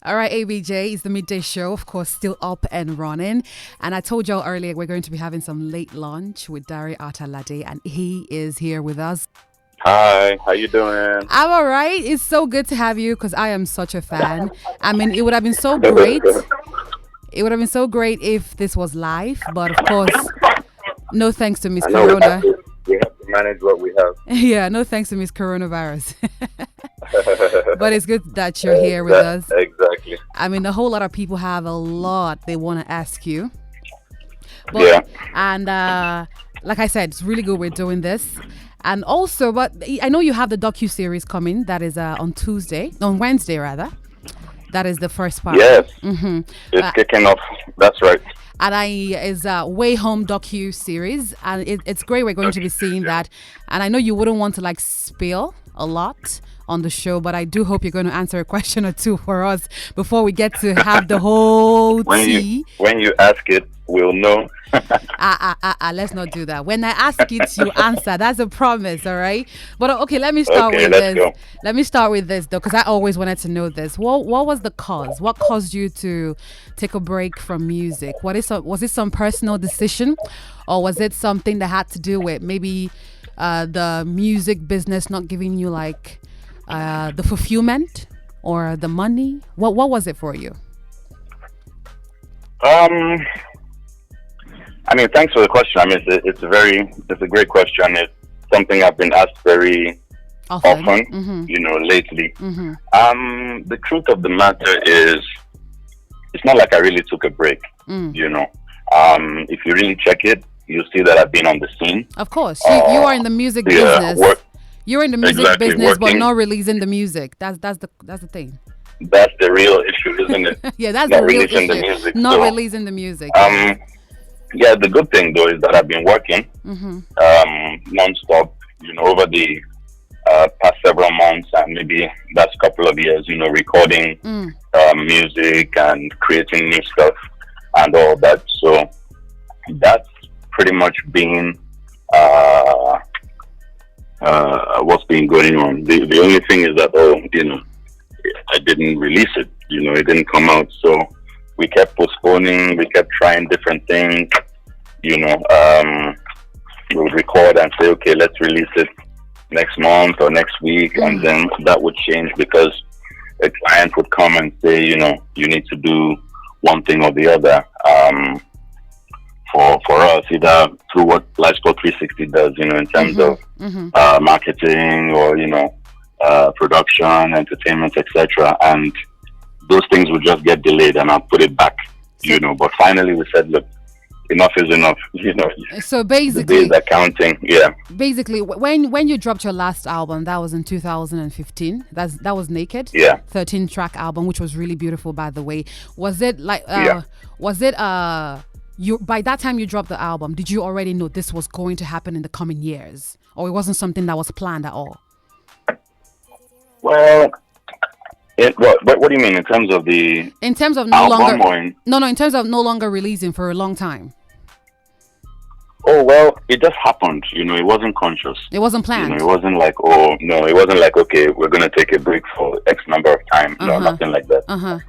All right, ABJ, it's the midday show, of course, still up and running. And I told y'all earlier we're going to be having some late lunch with Darey Atalade, and he is here with us. Hi, how you doing? I'm all right. It's so good to have you because I am such a fan. I mean, it would have been so great. It would have been so great if this was live, but of course, no thanks to Miss I know Corona. we have to manage what we have. Yeah, no thanks to Miss Coronavirus. But it's good that you're here with us. Exactly. I mean, a whole lot of people have a lot they want to ask you. But, Yeah. And like I said, it's really good we're doing this. And also, but I know you have the docuseries coming. That is on Wednesday rather. That is the first part. Yes. It's kicking off. That's right. And is Way Home DocuSeries, and it's great. We're going to be seeing that, and I know you wouldn't want to like spill a lot on the show, but I do hope you're going to answer a question or two for us before we get to have the whole tea. When you ask it, we'll know. Let's not do that. When I ask it, you answer. That's a promise, all right? But okay, let me start with this. Go. Let me start with this though, because I always wanted to know this. What was the cause? What caused you to take a break from music? Was it some personal decision, or was it something that had to do with maybe the music business not giving you like the fulfillment or the money? What was it for you? I mean, thanks for the question. I mean, it's a great question. It's something I've been asked very often, lately. The truth of the matter is, it's not like I really took a break, If you really check it, you'll see that I've been on the scene. Of course. You are in the music business. You're in the music business, but not releasing the music. That's the thing. That's the real issue, isn't it? Yeah, that's not the real releasing issue. The music, not releasing the music. Yeah, the good thing though is that I've been working non-stop, over the past several months and maybe last couple of years, recording music and creating new stuff and all that. So that's pretty much been what's been going on. The only thing is that I didn't release it. It didn't come out. So we kept postponing. We kept trying different things. We would record and say, okay, let's release it next month or next week, and then that would change because a client would come and say, you need to do one thing or the other. For us, either through what Lifestyle 360 does, in terms of marketing or production, entertainment, etc. And those things would just get delayed, and I'll put it back. But finally, we said, look, enough is enough. So basically, the accounting, yeah. Basically, when you dropped your last album, that was in 2015. That was Naked. Yeah. 13-track album, which was really beautiful, by the way. Was it like? You by that time you dropped the album, did you already know this was going to happen in the coming years, or it wasn't something that was planned at all? Well, what do you mean in terms of the? In terms of no longer. In terms of no longer releasing for a long time. Oh, well, it just happened. It wasn't conscious. It wasn't planned. It wasn't like, it wasn't like, okay, we're going to take a break for X number of time. No, nothing like that.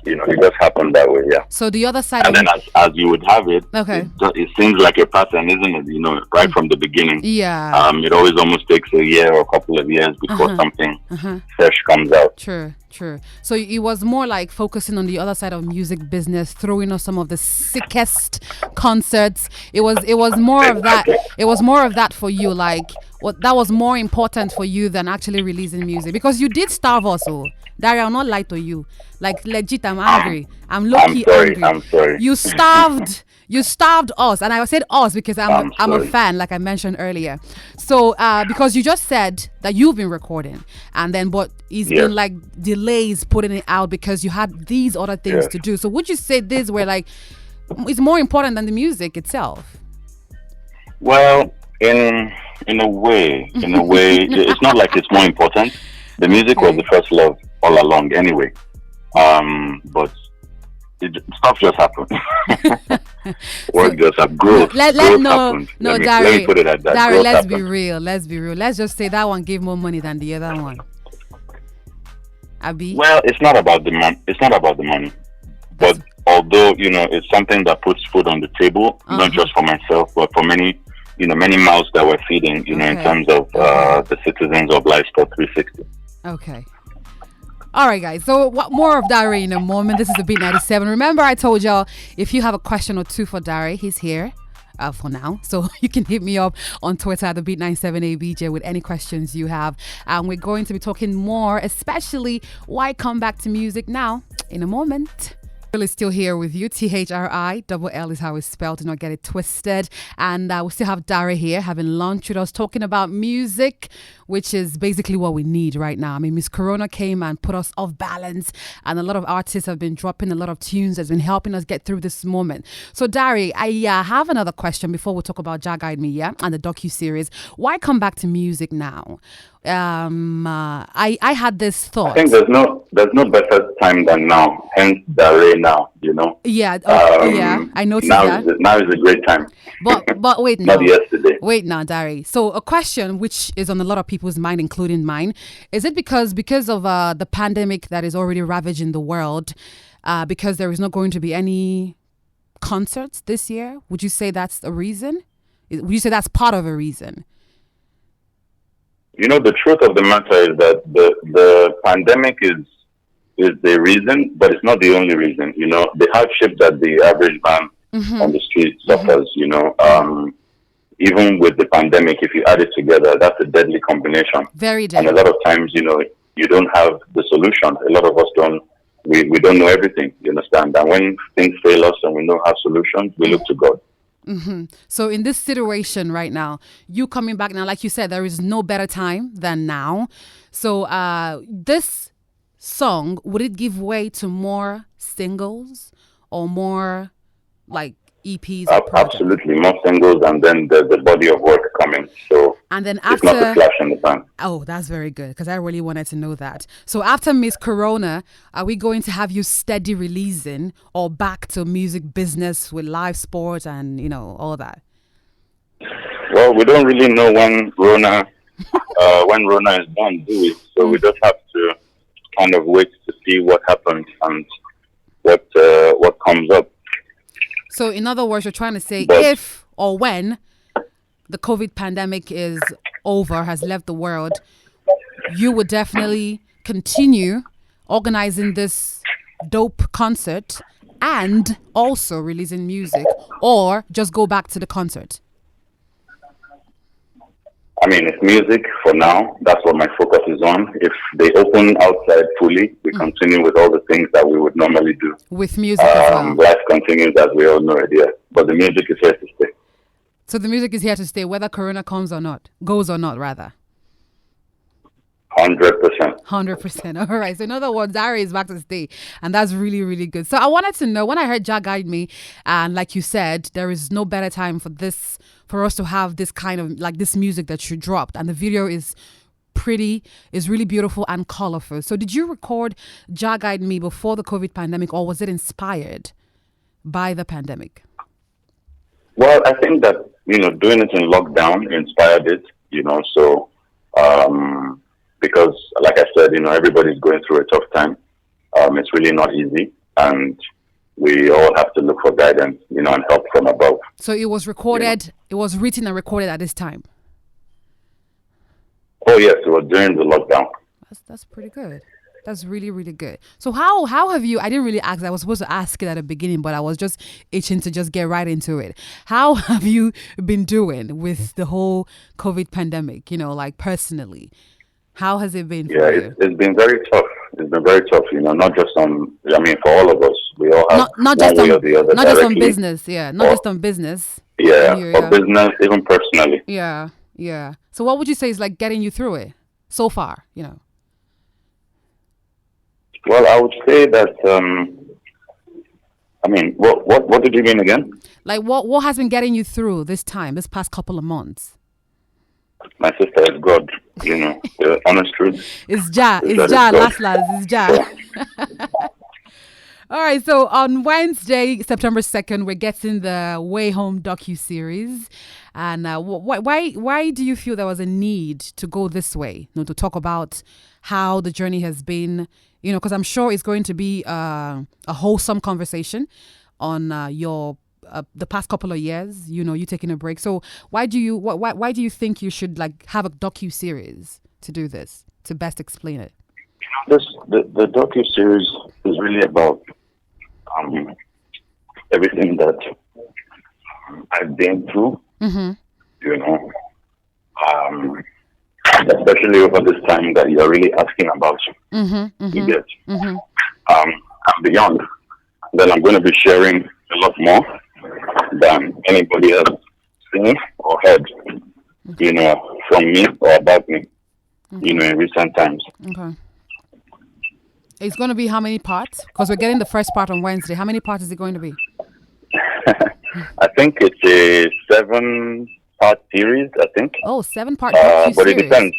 It just happened that way, yeah. So the other side. And then as you would have it, okay, it seems like a pattern, isn't it? Right from the beginning. Yeah. It always almost takes a year or a couple of years before something fresh comes out. True. So it was more like focusing on the other side of music business, throwing off some of the sickest concerts. It was more of that. It was more of that for you. Like that was more important for you than actually releasing music, because you did starve us. Darey, I'll not lie to you. Like legit, I'm angry. I'm low-key angry. I'm sorry. You starved us, and I said us because I'm a fan, like I mentioned earlier. So because you just said that you've been recording, and then but it's been like delays putting it out because you had these other things to do. So would you say this were like it's more important than the music itself? Well, in a way, it's not like it's more important. The music was the first love all along, anyway. But stuff just happened. Work just happened. Growth happened. No, let Darey. me put it at that. Darey, Growth let's happened. be real. Let's just say that one gave more money than the other one. Abi? Well, it's not about the money. It's not about the money. That's But although it's something that puts food on the table, not uh-huh. just for myself, but for many mouths that we're feeding. In Okay. terms of Okay. the citizens of Livestock 360. Okay. All right, guys. So, what more of Darey in a moment? This is the Beat 97. Remember, I told y'all if you have a question or two for Darey, he's here. For now, so you can hit me up on Twitter at the Beat 97ABJ with any questions you have, and we're going to be talking more, especially why come back to music now in a moment. Will is still here with you. THRI, double L is how it's spelled. Do not get it twisted. And we still have Darey here having lunch with us, talking about music, which is basically what we need right now. I mean, Miss Corona came and put us off balance, and a lot of artists have been dropping a lot of tunes that's been helping us get through this moment. So, Darey, I have another question before we talk about Jah Guide Me, yeah, and the docuseries. Why come back to music now? I had this I thought. think there's no better time than now. Hence, Darey now. Yeah, yeah, I noticed Now that. now is a great time. But wait Not now. yesterday. Wait now, Darey. So a question which is on a lot of people's mind, including mine, is it because of the pandemic that is already ravaging the world, because there is not going to be any concerts this year? Would you say that's a reason? Would you say that's part of a reason? The truth of the matter is that the pandemic is the reason, but it's not the only reason. The hardship that the average man on the street suffers. Even with the pandemic, if you add it together, that's a deadly combination. Very And a deadly. lot of times, you don't have the solution. A lot of us don't. We don't know everything. You understand? And when things fail us and we don't have solutions, we look to God. So in this situation right now, you coming back now, like you said, there is no better time than now. So this song, would it give way to more singles or more like EPs or projects? Absolutely, more singles, and then the body of work coming. So And then it's not a after, flash in the pan. oh, that's very good because I really wanted to know that. So after Miss Corona, are we going to have you steady releasing or back to music business with live sports and all that? Well, we don't really know when Rona is done, do we? So we just have to kind of wait to see what happens and what comes up. So in other words, you're trying to say But if or when the COVID pandemic is over, has left the world, you would definitely continue organizing this dope concert and also releasing music, or just go back to the concert. I mean, it's music for now. That's what my focus is on. If they open outside fully, we continue with all the things that we would normally do. With music as well. Life continues as we all know it, yeah. But the music is here to stay. So the music is here to stay, whether Corona comes or not, goes or not, rather. 100%. 100%. All right. So in other words, Darey is back to stay, and that's really, really good. So I wanted to know, when I heard Jah Guide Me, and like you said, there is no better time for us to have this kind of like this music that you dropped, and the video is really beautiful and colorful. So did you record Jah Guide Me before the COVID pandemic, or was it inspired by the pandemic? Well, I think that, doing it in lockdown inspired it, so, because like I said, everybody's going through a tough time. It's really not easy, and we all have to look for guidance, and help from above. So it was recorded, it was written and recorded at this time. Oh yes, it was during the lockdown. That's pretty good. That's really, really good. So how have you, I didn't really ask, I was supposed to ask it at the beginning, but I was just itching to just get right into it. How have you been doing with the whole COVID pandemic, like personally? How has it been for you? It's been very tough. It's been very tough, not just for all of us. We all have Not one just way on, or the other not just on directly. business, yeah. Not just on business. Yeah, Yeah. for business, even personally. Yeah, yeah. So what would you say is like getting you through it so far, Well, I would say that, what did you mean again? Like what has been getting you through this past couple of months? My sister is God, the honest truth. It's Jah, Is that it's Jah, God. last, it's Jah. All right, so on Wednesday, September 2nd, we're getting the Way Home DocuSeries. And why do you feel there was a need to go this way, to talk about how the journey has been, because I'm sure it's going to be a wholesome conversation on the past couple of years, you taking a break. So why do you think you should have a docu-series to do this, to best explain it? The docu-series is really about everything that I've been through, especially over this time that you're really asking about, you get, and beyond. Then I'm going to be sharing a lot more than anybody else seen or heard, from me or about me, in recent times. Okay. It's going to be how many parts? Because we're getting the first part on Wednesday. How many parts is it going to be? I think it's a 7-part series, I think. Oh, 7-part series. But it depends.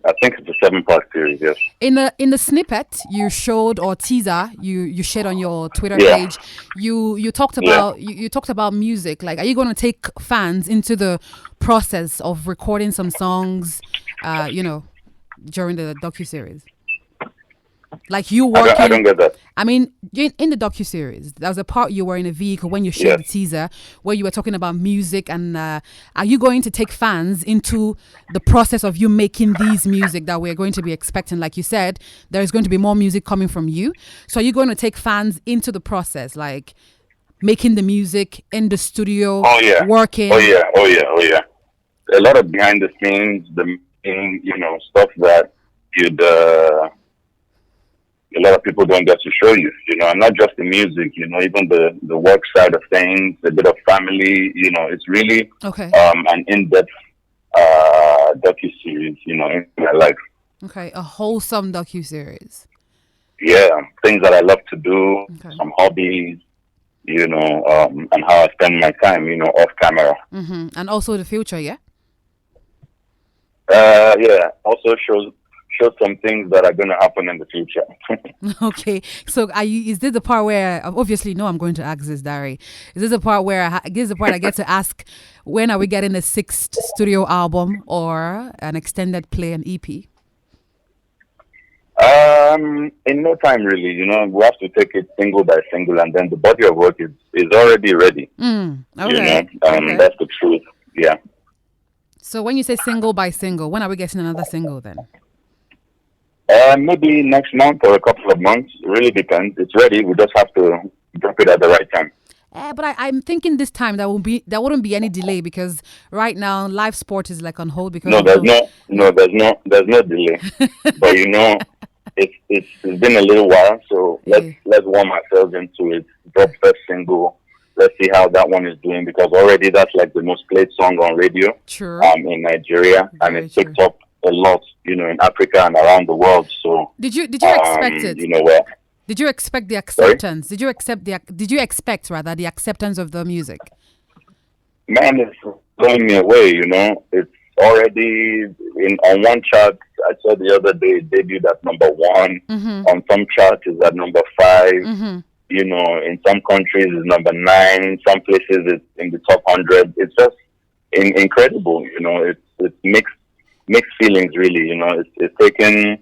I think it's a 7-part series, yes. In the snippet you showed, or teaser you shared on your Twitter page, you talked about you talked about music. Are you going to take fans into the process of recording some songs, during the docuseries? You working? I don't get that. I mean, in the docuseries, there was a part you were in a vehicle when you shared the teaser where you were talking about music, and are you going to take fans into the process of you making these music that we're going to be expecting? Like you said, there is going to be more music coming from you. So are you going to take fans into the process, making the music in the studio, working? Oh yeah. A lot of behind the scenes, stuff that you'd. A lot of people don't get to show you, and not just the music, even the work side of things, a bit of family, it's really an in-depth docu-series, in my life. Okay, a wholesome docu-series. Yeah, things that I love to do, some hobbies, and how I spend my time, off camera. Mm-hmm. And also the future, yeah? Also shows some things that are going to happen in the future. Okay, so is this the part where, obviously, I'm going to ask this, Darey. Is this the part where I get to ask, when are we getting a 6th studio album or an extended play, an EP? In no time, really. We have to take it single by single, and then the body of work is already ready. Okay. That's the truth. Yeah. So when you say single by single, when are we getting another single then? Maybe next month or a couple of months. It really depends. It's ready. We just have to drop it at the right time. But I'm thinking this time there wouldn't be any delay, because right now live sport is on hold because there's no delay. But it's been a little while, so let's warm ourselves into it. Drop first single. Let's see how that one is doing, because already that's the most played song on radio. True. In Nigeria, and it's picked up a lot, in Africa and around the world. So did you expect it? Did you expect the acceptance? Sorry? Did you expect the acceptance of the music? Man, it's blowing me away. It's already on one chart. I saw the other day it debuted at number 1. Mm-hmm. On some charts it's at number 5. Mm-hmm. In some countries it's number 9. In some places it's in the top 100. It's just incredible. It's mixed feelings, really. It's taken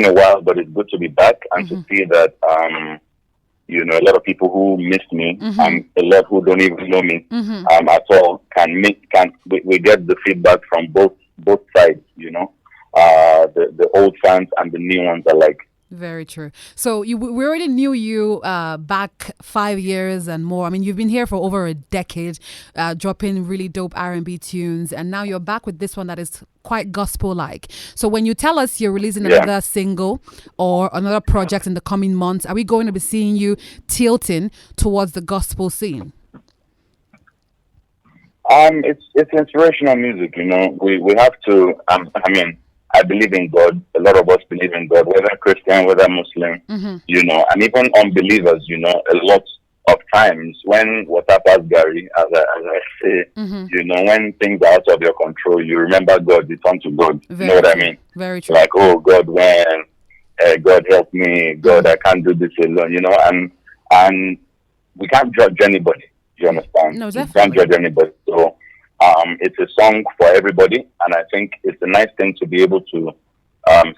a while, but it's good to be back and to see that a lot of people who missed me, and a lot who don't even know me at all, we get the feedback from both sides. The old fans and the new ones are Very true. So we already knew you back 5 years and more. I mean, you've been here for over a decade, dropping really dope R&B tunes, and now you're back with this one that is quite gospel-like. So when you tell us you're releasing another single or another project in the coming months, are we going to be seeing you tilting towards the gospel scene? It's inspirational music. We have to. I believe in God. A lot of us believe in God, whether Christian, whether Muslim, and even unbelievers, a lot of times when water pass Gary, as I say, when things are out of your control, you remember God, you turn to God. You know what I mean? Very true. Oh God, when God help me, God, I can't do this alone, and and we can't judge anybody. You understand? No, We can't definitely. judge anybody. So it's a song for everybody, and I think it's a nice thing to be able to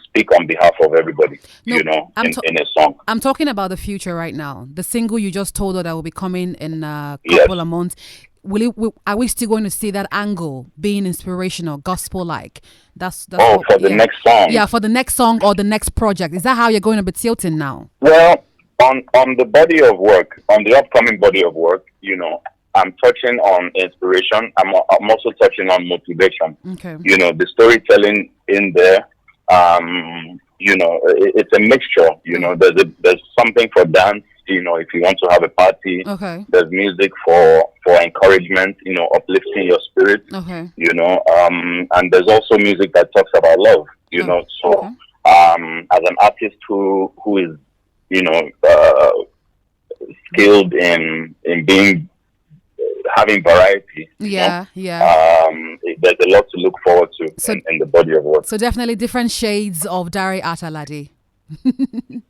speak on behalf of everybody. No, In a song. I'm talking about the future right now. The single you just told her that will be coming in a Yes. couple of months. Are we still going to see that angle being inspirational, gospel like? That's Oh, what, for the yeah. next song. Yeah, for the next song or the next project. Is that how you're going to be tilting now? Well, on the body of work, on the upcoming body of work, I'm touching on inspiration. I'm also touching on motivation. Okay. The storytelling in there. It's a mixture. There's something for dance. If you want to have a party, Okay. there's music for encouragement. Uplifting your spirit. Okay. And there's also music that talks about love. So Okay. as an artist who is skilled in being having variety. Yeah, yeah. There's a lot to look forward to So- in the body of work. So definitely different shades of Darey Ataladi.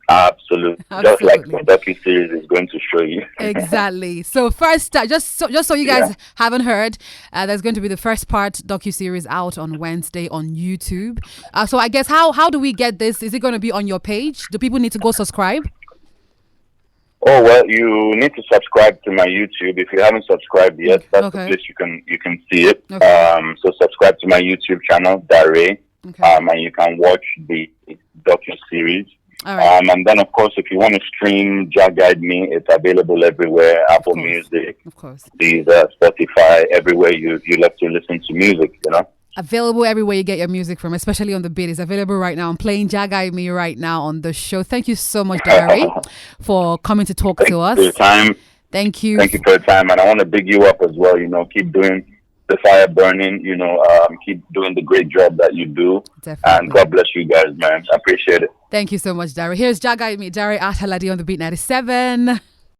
Absolutely. Just like Absolutely. the docuseries is going to show you. Exactly. So first, just so you guys Yeah. haven't heard, there's going to be the first part docuseries out on Wednesday on YouTube. So I guess how do we get this? Is it going to be on your page? Do people need to go subscribe? Oh well, you need to subscribe to my YouTube. If you haven't subscribed yet, that's Okay. the place you can see it. Okay. So subscribe to my YouTube channel, Darey, Okay. and you can watch the docuseries. All right. And then, of course, if you want to stream Jah Guide Me, it's available everywhere: Apple course. Music, Of course. Deezer, Spotify, everywhere you love to listen to music. Available everywhere you get your music from, especially on the beat. It's available right now. I'm playing Jagai Me right now on the show. Thank you so much, Darey, for coming to talk to Thank you us. for your time. Thank you. Thank you for your time, and I want to big you up as well. Keep doing the fire burning. Keep doing the great job that you do. Definitely. And God bless you guys, man. I appreciate it. Thank you so much, Darey. Here's Jagai Me, Darey Ataladi on the beat 97.